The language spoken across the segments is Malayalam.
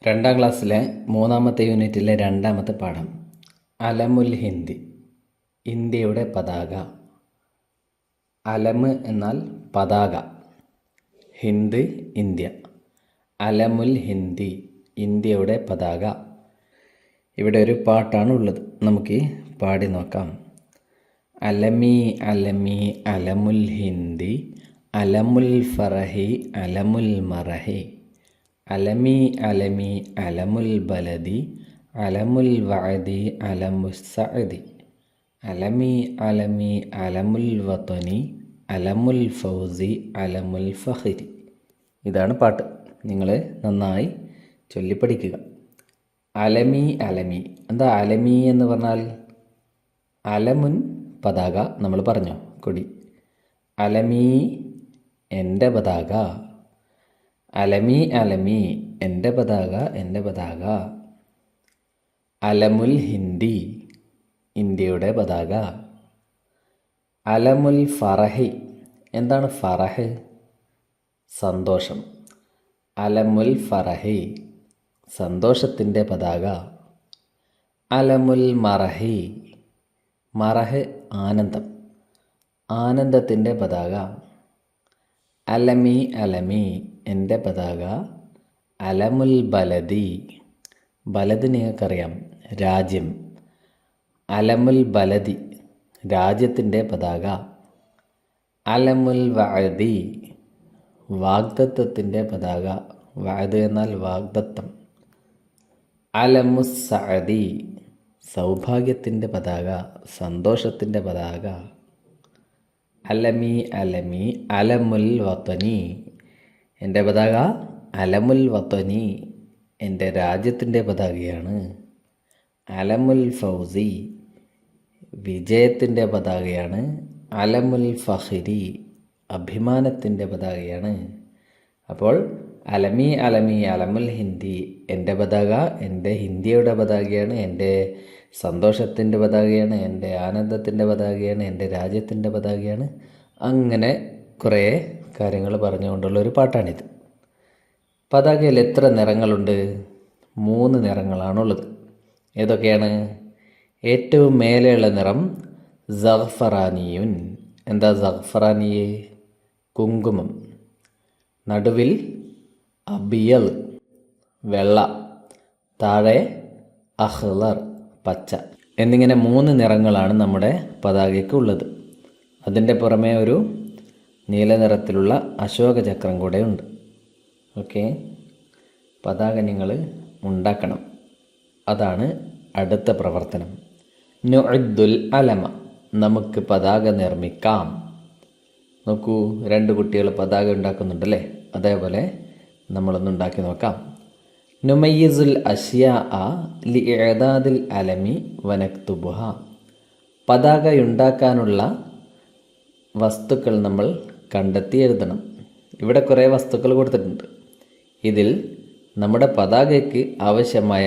രണ്ടാം ക്ലാസ്സിലെ മൂന്നാമത്തെ യൂണിറ്റിലെ രണ്ടാമത്തെ പാഠം അലമുൽ ഹിന്ദി, ഇന്ത്യയുടെ പതാക. അലമ് എന്നാൽ പതാക, ഹിന്ദ് ഇന്ത്യ. അലമുൽ ഹിന്ദി, ഇന്ത്യയുടെ പതാക. ഇവിടെ ഒരു പാട്ടാണ് ഉള്ളത്, നമുക്ക് പാടി നോക്കാം. അലമി അലമി അലമുൽ ഹിന്ദി, അലമുൽ ഫറഹി അലമുൽ മറഹി. അലമി അലമി അലമുൽ ബലദി, അലമുൽ വഅദി അലമുൽ സഅദി. അലമി അലമി അലമുൽ വതനി, അലമുൽ ഫൗസി അലമുൽ ഫഖ്രി. ഇതാണ് പാട്ട്. നിങ്ങൾ നന്നായി ചൊല്ലിപ്പഠിക്കുക. അലമി അലമി എന്താ? അലമി എന്ന് പറഞ്ഞാൽ അലമുൻ പതാക, നമ്മൾ പറഞ്ഞു, കൊടി. അലമി എൻ്റെ പതാക. അലമി അലമി എൻ്റെ പതാക, എൻ്റെ പതാക. അലമുൽ ഹിന്ദി, ഇന്ത്യയുടെ പതാക. അലമുൽ ഫറഹി, എന്താണ് ഫറഹ്? സന്തോഷം. അലമുൽ ഫറഹി, സന്തോഷത്തിൻ്റെ പതാക. അലമുൽ മറഹി, മറഹ് ആനന്ദം, ആനന്ദത്തിൻ്റെ പതാക. അലമി അലമി എൻ്റെ പതാക. അലമുൽ ബലദി, ബലദ് നിങ്ങൾക്കറിയാം, രാജ്യം. അലമുൽ ബലദി, രാജ്യത്തിൻ്റെ പതാക. അലമുൽ വഅദി, വാഗ്ദത്തത്തിൻ്റെ പതാക. വഅദ് എന്നാൽ വാഗ്ദത്തം. അലമുസ് സഅദി, സൗഭാഗ്യത്തിൻ്റെ പതാക, സന്തോഷത്തിൻ്റെ പതാക. അലമി അലമി അലമുൽ വതനി, എൻ്റെ പതാക അലമുൽ വതനി, എൻ്റെ രാജ്യത്തിൻ്റെ പതാകയാണ്. അലമുൽ ഫൗസി, വിജയത്തിൻ്റെ പതാകയാണ്. അലമുൽ ഫഖ്രി, അഭിമാനത്തിൻ്റെ പതാകയാണ്. അപ്പോൾ അലമി അലമി അലമുൽ ഹിന്ദി, എൻ്റെ പതാക എൻ്റെ ഹിന്ദിയുടെ പതാകയാണ്, എൻ്റെ സന്തോഷത്തിൻ്റെ പതാകയാണ്, എൻ്റെ ആനന്ദത്തിൻ്റെ പതാകയാണ്, എൻ്റെ രാജ്യത്തിൻ്റെ പതാകയാണ്. അങ്ങനെ കുറേ കാര്യങ്ങൾ പറഞ്ഞുകൊണ്ടുള്ളൊരു പാട്ടാണിത്. പതാകയിൽ എത്ര നിറങ്ങളുണ്ട്? 3 നിറങ്ങളാണുള്ളത്. ഏതൊക്കെയാണ്? ഏറ്റവും മേലെയുള്ള നിറം സഅഫറാനിയുൻ. എന്താ സഅഫറാനിയെ? കുങ്കുമം. നടുവിൽ അബിയൽ, വെള്ള. താഴെ അഖ്ളർ, പച്ച. എന്നിങ്ങനെ 3 നിറങ്ങളാണ് നമ്മുടെ പതാകയ്ക്ക് ഉള്ളത്. അതിൻ്റെ പുറമെ ഒരു നീല നിറത്തിലുള്ള അശോക ചക്രം കൂടെ ഉണ്ട്. ഓക്കെ, പതാക നിങ്ങൾ ഉണ്ടാക്കണം. അതാണ് അടുത്ത പ്രവർത്തനം. നുഅദ്ദുൽ അലമ, നമുക്ക് പതാക നിർമ്മിക്കാം. നോക്കൂ, 2 കുട്ടികൾ പതാക ഉണ്ടാക്കുന്നുണ്ടല്ലേ? അതേപോലെ നമ്മളൊന്ന് ഉണ്ടാക്കി നോക്കാം. നുമയ്യിസുൽ അഷ്യാഅ ലിഇഅദാദിൽ അലമി വനക്തുബുഹ, പതാക ഉണ്ടാക്കാനുള്ള വസ്തുക്കൾ നമ്മൾ കണ്ടെത്തി എഴുതണം. ഇവിടെ കുറേ വസ്തുക്കൾ കൊടുത്തിട്ടുണ്ട്. ഇതിൽ നമ്മുടെ പതാകയ്ക്ക് ആവശ്യമായ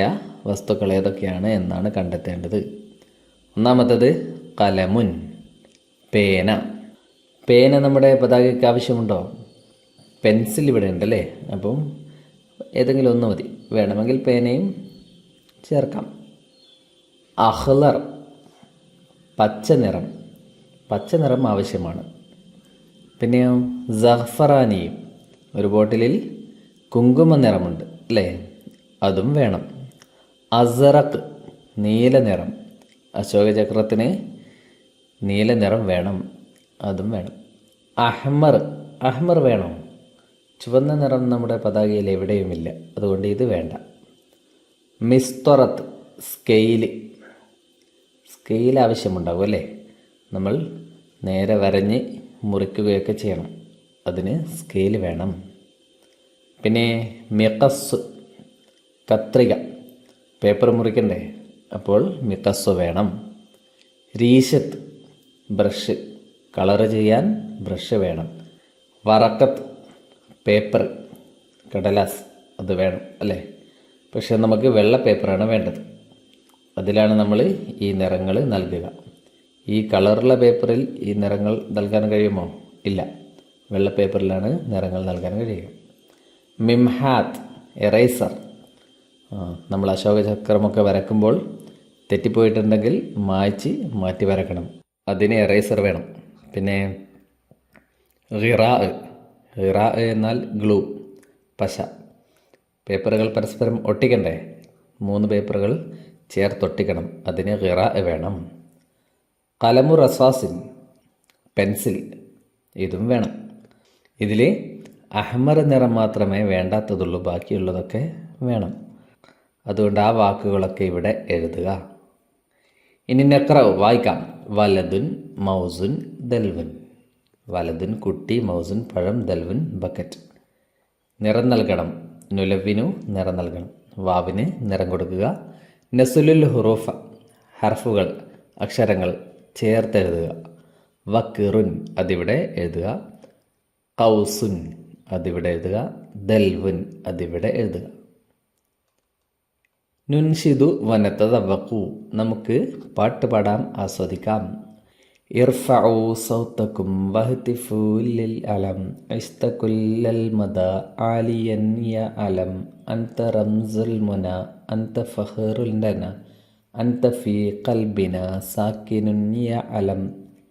വസ്തുക്കൾ ഏതൊക്കെയാണ് എന്നാണ് കണ്ടെത്തേണ്ടത്. ഒന്നാമത്തേത് കലമുൻ, പേന. പേന നമ്മുടെ പതാകയ്ക്ക് ആവശ്യമുണ്ടോ? പെൻസിൽ ഇവിടെ ഉണ്ടല്ലേ, അപ്പം ഏതെങ്കിലും ഒന്ന് മതി. വേണമെങ്കിൽ പേനയും ചേർക്കാം. അഖ്ളർ, പച്ച നിറം. പച്ച നിറം ആവശ്യമാണ്. പിന്നെയോ സഅഫറാനിയും, ഒരു ബോട്ടിലിൽ കുങ്കുമ നിറമുണ്ട് അല്ലേ, അതും വേണം. അസ്റഖ്, നീല നിറം. അശോകചക്രത്തിന് നീല നിറം വേണം, അതും വേണം. അഹ്മർ, അഹ്മർ വേണോ? ചുവന്ന നിറം നമ്മുടെ പതാകയിൽ എവിടെയുമില്ല, അതുകൊണ്ട് ഇത് വേണ്ട. മിസ്തൊറത്ത്, സ്കെയില്. സ്കെയിൽ ആവശ്യമുണ്ടാകും അല്ലേ? നമ്മൾ നേരെ വരഞ്ഞ് മുറിക്കുകയൊക്കെ ചെയ്യണം, അതിന് സ്കെയിൽ വേണം. പിന്നെ മിഖസ്, കത്രിക. പേപ്പർ മുറിക്കണ്ടേ, അപ്പോൾ മിഖസ് വേണം. രീശത്ത്, ബ്രഷ്. കളറ് ചെയ്യാൻ ബ്രഷ് വേണം. വറക്കത്ത്, പേപ്പർ, കടലാസ്, അത് വേണം അല്ലേ? പക്ഷെ നമുക്ക് വെള്ള പേപ്പറാണ് വേണ്ടത്. അതിലാണ് നമ്മൾ ഈ നിറങ്ങൾ നൽകുക. ഈ കളറുള്ള പേപ്പറിൽ ഈ നിറങ്ങൾ നൽകാൻ കഴിയുമോ? ഇല്ല, വെള്ള പേപ്പറിലാണ് നിറങ്ങൾ നൽകാൻ കഴിയുക. മിംഹാത്ത്, എറൈസർ. നമ്മൾ അശോകചക്രമൊക്കെ വരക്കുമ്പോൾ തെറ്റിപ്പോയിട്ടുണ്ടെങ്കിൽ മായ്ച്ച് മാറ്റി വരക്കണം. അതിന് എറേസർ വേണം. പിന്നെ ഹിറാ എന്നാൽ ഗ്ലൂ, പശ. പേപ്പറുകൾ പരസ്പരം ഒട്ടിക്കണ്ടേ? 3 പേപ്പറുകൾ ചേർത്തൊട്ടിക്കണം. അതിന് ഹിറാ വേണം. കലമു റസാസിൻ, പെൻസിൽ, ഇതും വേണം. ഇതിൽ അഹ്മർ നിറം മാത്രമേ വേണ്ടാത്തതുള്ളൂ, ബാക്കിയുള്ളതൊക്കെ വേണം. അതുകൊണ്ട് ആ വാക്കുകളൊക്കെ ഇവിടെ എഴുതുക. ഇനി നഖ്റഉ, വായിക്കാം. വലതുൻ, മൗസുൻ, ദൽവുൻ. വലതുൻ കുട്ടി, മൗസുൻ പഴം, ദൽവുൻ ബക്കറ്റ്. നിറം നൽകണം. നുലവിനു നിറം നൽകണം. വാവിന് നിറം കൊടുക്കുക. നസുലുൽ ഹുറൂഫ, ഹർഫുകൾ, അക്ഷരങ്ങൾ ചേർത്തെഴുതുക. വക്കിറുൻ, അതിവിടെ എഴുതുക. കൗസുൻ, അതിവിടെ എഴുതുക. ദൽവുൻ, അതിവിടെ എഴുതുക. നുൻഷിദു വനതദവഖു, നമുക്ക് പാട്ട് പാടാം, ആസ്വദിക്കാം. ഇർഫഉ സൗതകും വഹ്തിഫു ലിൽ അലം ഇസ്തകുല്ലൽ മദ ആലിയൻ യ അലം അൻത റംസുൽ മുന അൻത ഫഖറുൽ ലന അൻത ഫീ ഖൽബിന സാക്കിനുൻ യ അലം.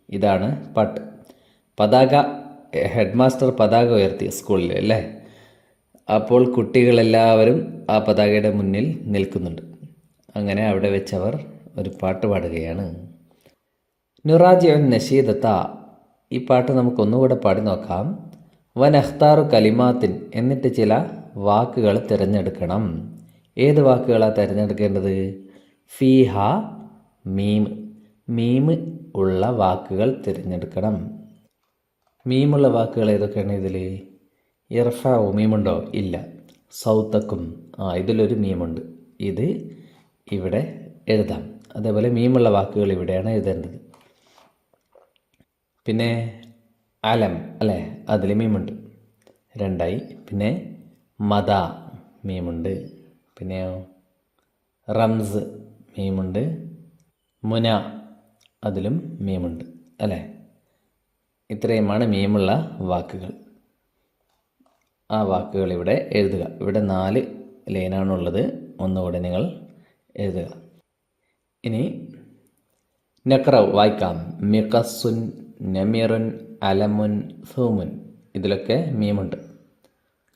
ഇതാണ് പാട്ട്. പതാക, ഹെഡ് മാസ്റ്റർ പതാക ഉയർത്തി സ്കൂളിൽ അല്ലേ? അപ്പോൾ കുട്ടികളെല്ലാവരും ആ പതാകയുടെ മുന്നിൽ നിൽക്കുന്നുണ്ട്. അങ്ങനെ അവിടെ വെച്ചവർ ഒരു പാട്ട് പാടുകയാണ്. നുറാജിഉൻ നശീദത്ത, ഈ പാട്ട് നമുക്കൊന്നുകൂടെ പാടി നോക്കാം. വനഖ്താറു കലിമാത്തിൻ, എന്നിട്ട് ചില വാക്കുകൾ തിരഞ്ഞെടുക്കണം. ഏത് വാക്കുകളാണ് തിരഞ്ഞെടുക്കേണ്ടത്? ഫീഹ മീം, മീം ഉള്ള വാക്കുകൾ തിരഞ്ഞെടുക്കണം. മീമുള്ള വാക്കുകൾ ഏതൊക്കെയാണ് ഇതിൽ? ഇർഫഉ, മീമുണ്ടോ? ഇല്ല. സൗതക്കും, ഇതിലൊരു മീമുണ്ട്, ഇത് ഇവിടെ എഴുതാം. അതേപോലെ മീമുള്ള വാക്കുകൾ ഇവിടെയാണ് എഴുതേണ്ടത്. പിന്നെ അലം അല്ലേ, അതിൽ മീമുണ്ട്, 2ആയി. പിന്നെ മദ, മീമുണ്ട്. പിന്നെ റംസ്, മീമുണ്ട്. മുന, അതിലും മീമുണ്ട് അല്ലേ? ഇത്രയുമാണ് മീമുള്ള വാക്കുകൾ. ആ വാക്കുകൾ ഇവിടെ എഴുതുക. ഇവിടെ 4 ലൈനാണുള്ളത്. ഒന്നുകൂടെ നിങ്ങൾ എഴുതുക. ഇനി നഖ്റഉ, വായിക്കാം. മിഖസുൻ, നമിറുൻ, അലമുൻ, സൂമുൻ, ഇതിലൊക്കെ മീമുണ്ട്.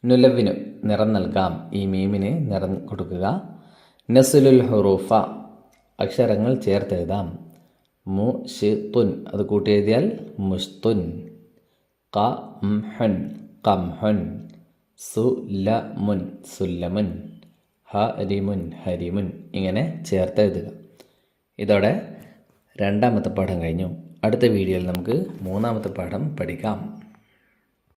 നുലവിനു, നിറം നൽകാം. ഈ മീമിന് നിറം കൊടുക്കുക. നസ്ലുൽ ഹുറൂഫ, അക്ഷരങ്ങൾ ചേർത്തെഴുതാം. മുഷിത്തുൻ, അത് കൂട്ടി എഴുതിയാൽ മുഷ്തുൻ. ഖംഹുൻ, ഖംഹുൻ. സുലമുൻ, സുല്ലമുൻ. ഹരിമുൻ, ഹരിമുൻ. ഇങ്ങനെ ചേർത്തെഴുതുക. ഇതോടെ 2ാമത്തെ പാഠം കഴിഞ്ഞു. അടുത്ത വീഡിയോയിൽ നമുക്ക് 3ാമത്തെ പാഠം പഠിക്കാം.